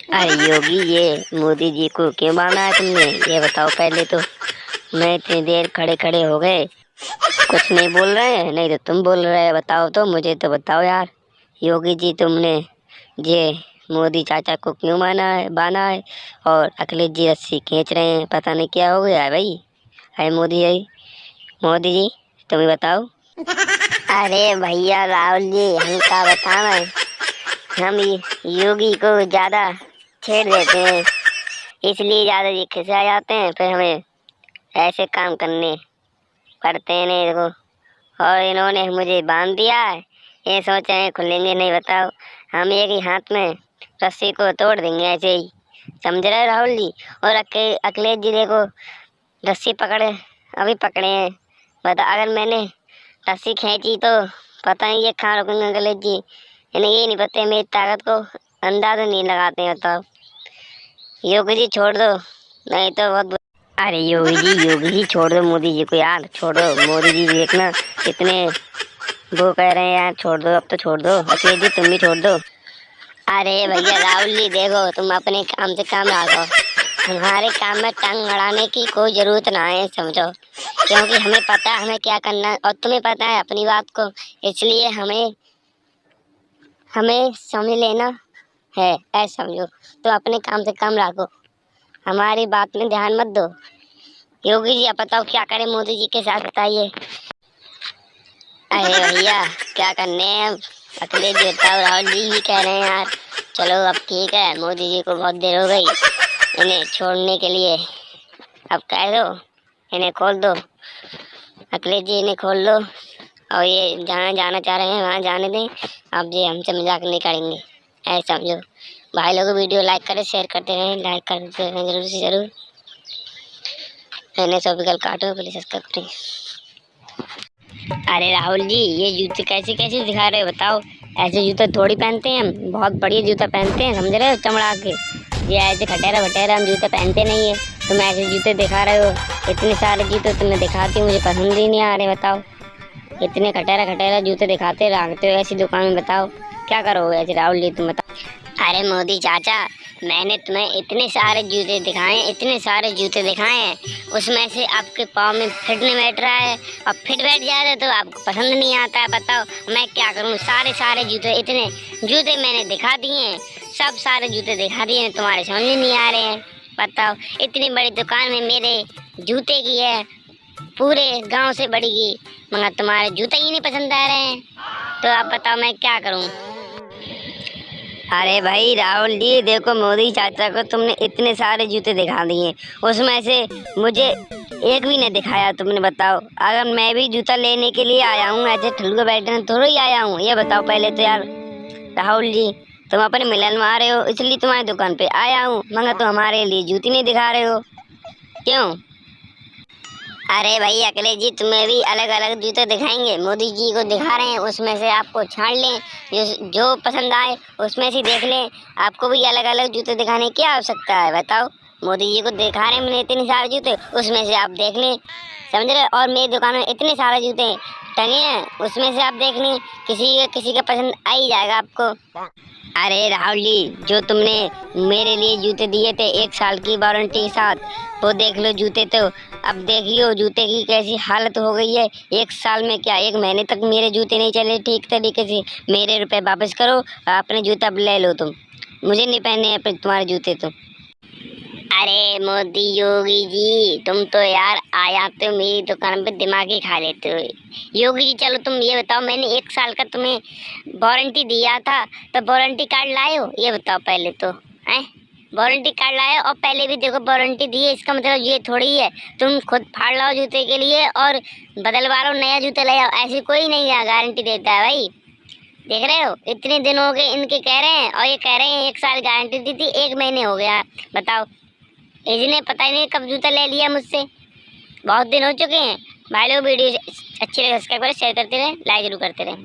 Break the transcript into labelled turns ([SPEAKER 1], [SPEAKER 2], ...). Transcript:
[SPEAKER 1] अरे योगी, ये मोदी जी को क्यों माना है तुमने? ये बताओ पहले तो। मैं इतनी देर खड़े खड़े हो गए, कुछ नहीं बोल रहे हैं, नहीं तो तुम बोल रहे हैं। बताओ तो, मुझे तो बताओ यार। योगी जी, तुमने ये मोदी चाचा को क्यों माना है, बाना है? और अखिलेश जी रस्सी खींच रहे हैं, पता नहीं क्या हो गया है भाई। है मोदी जी, मोदी जी, तुम्हें बताओ। अरे भैया राहुल जी, हम क्या बताएं। हम योगी को ज्यादा छेड़ देते हैं, इसलिए ज्यादा ये खिंचा जाते हैं, फिर हमें ऐसे काम करने पड़ते हैं। नहीं देखो, और इन्होंने मुझे बांध दिया है, ये सोच रहे हैं खुलेंगे नहीं। बताओ, हम एक ही हाथ में रस्सी को तोड़ देंगे ऐसे ही, समझ रहे हो राहुल जी? और अखिलेश जी देखो, रस्सी पकड़े, अभी पकड़े हैं। बता, अगर मैंने रस्सी खींची तो पता नहीं ये कहाँ रुकेंगे अखिलेश जी। इन्हें ये नहीं पता मेरी ताकत को अंदाजा नहीं लगाते हैं। बताओ योगी जी, छोड़ दो, नहीं तो बहुत अरे योगी जी, योगी जी छोड़ दो मोदी जी को यार, छोड़ दो। मोदी जी देखना कितने वो कह रहे हैं यार, छोड़ दो, अब तो छोड़ दो। अखिलेश जी, तुम भी छोड़ दो। अरे भैया राहुल जी देखो, तुम अपने काम से काम रखो, हमारे काम में टंग अड़ाने की कोई जरूरत ना है, समझो। क्योंकि हमें पता है हमें क्या करना है, और तुम्हें पता है अपनी बात को, इसलिए हमें हमें समझ लेना है, ऐसा समझो। तो अपने काम से काम रखो, हमारी बात में ध्यान मत दो। योगी जी, आप बताओ क्या करें मोदी जी के साथ, बताइए। अरे भैया, क्या करने हैं अब? अखिलेश जी बताओ, राहुल जी भी कह रहे हैं यार। चलो अब ठीक है, मोदी जी को बहुत देर हो गई इन्हें छोड़ने के लिए, अब कह दो इन्हें खोल दो। अखिलेश जी, इन्हें खोल लो, और ये जहाँ जाना चाह रहे हैं वहाँ जाने दें। अब जी हमसे मजाक नहीं करेंगे, ऐसा समझो। भाई लोग वीडियो लाइक करें, शेयर करते रहें, लाइक करते रहें जरूर से जरूर। मैंने सॉपिकल काटो, प्लीज सब्सक्राइब करें। अरे राहुल जी, ये जूते कैसे कैसे दिखा रहे हो बताओ? ऐसे जूते थोड़ी पहनते हैं हम, बहुत बढ़िया जूता पहनते हैं, समझ रहे हो, चमड़ा के। ये ऐसे खटेरा वटेरा हम जूते पहनते नहीं है। तुम ऐसे जूते दिखा रहे हो, इतने सारे जूते तुम्हें दिखाती हूँ, मुझे पसंद ही नहीं आ रहे। बताओ, इतने खटेरा खटेरा जूते दिखाते रखते हो ऐसी दुकान में, बताओ क्या करोगे ऐसे? राहुल जी तुम बताओ। अरे मोदी चाचा, मैंने तुम्हें इतने सारे जूते दिखाए, इतने सारे जूते दिखाए हैं, उसमें से आपके पाँव में फिट नहीं बैठ रहा है, और फिट बैठ जाता है तो आपको पसंद नहीं आता है। बताओ मैं क्या करूं? सारे सारे जूते, इतने जूते मैंने दिखा दिए हैं, सब सारे जूते दिखा दिए हैं, तुम्हारे समझ में नहीं आ रहे हैं। बताओ, इतनी बड़ी दुकान में मेरे जूते की है, पूरे गांव से बड़ी की, मगर तुम्हारे जूते ही नहीं पसंद आ रहे हैं, तो आप बताओ मैं क्या करूं? अरे भाई राहुल जी देखो, मोदी चाचा को तुमने इतने सारे जूते दिखा दिए, उसमें से मुझे एक भी नहीं दिखाया तुमने। बताओ, अगर मैं भी जूता लेने के लिए आया हूँ, ऐसे ठुल्के बैठने थोड़ा ही आया हूँ, ये बताओ पहले तो यार। राहुल जी, तुम अपने मिलन में आ रहे हो इसलिए तुम्हारी दुकान पे आया हूँ, मगर तुम हमारे लिए जूती नहीं दिखा रहे हो, क्यों? अरे भाई अखिलेश जी, तुम्हें भी अलग अलग जूते दिखाएंगे, मोदी जी को दिखा रहे हैं, उसमें से आपको छाड़ लें, जो जो पसंद आए उसमें से देख लें। आपको भी अलग अलग जूते दिखाने की क्या आवश्यकता है? बताओ, मोदी जी को दिखा रहे हैं मैंने इतने सारे जूते, उसमें से आप देख लें, समझ रहे? और मेरी दुकान में इतने सारे जूते टंगे हैं, उसमें से आप देख लें, किसी का पसंद आ ही जाएगा आपको। अरे राहुल जी, जो तुमने मेरे लिए जूते दिए थे 1 साल की वारंटी के साथ, वो देख लो जूते, तो अब देखियो जूते की कैसी हालत हो गई है। 1 साल में क्या, 1 महीने तक मेरे जूते नहीं चले ठीक तरीके से। मेरे रुपए वापस करो, अपने जूता ले लो तुम, मुझे नहीं पहने हैं तुम्हारे जूते तो। अरे मोदी योगी जी, तुम तो यार आया तो मेरी दुकान पे दिमाग ही खा लेते हो। योगी जी चलो तुम ये बताओ, मैंने 1 साल का तुम्हें वारंटी दिया था, तो वारंटी कार्ड लाए हो? ये बताओ पहले तो, हैं? वारंटी कार्ड लाए और पहले भी देखो वारंटी दी है, इसका मतलब ये थोड़ी है तुम खुद फाड़ लाओ जूते के लिए और बदलवा लो, नया जूता ले आओ, ऐसी कोई नहीं है गारंटी देता है भाई। देख रहे हो, इतने दिन हो गए इनके कह रहे हैं, और ये कह रहे हैं 1 साल गारंटी दी थी, 1 महीने हो गया। बताओ, इसने पता ही नहीं कब जूता ले लिया मुझसे, बहुत दिन हो चुके हैं। भाई लोग वीडियो अच्छी लगे सब्सक्राइब करें, शेयर करते रहें, लाइक जरूर करते रहें।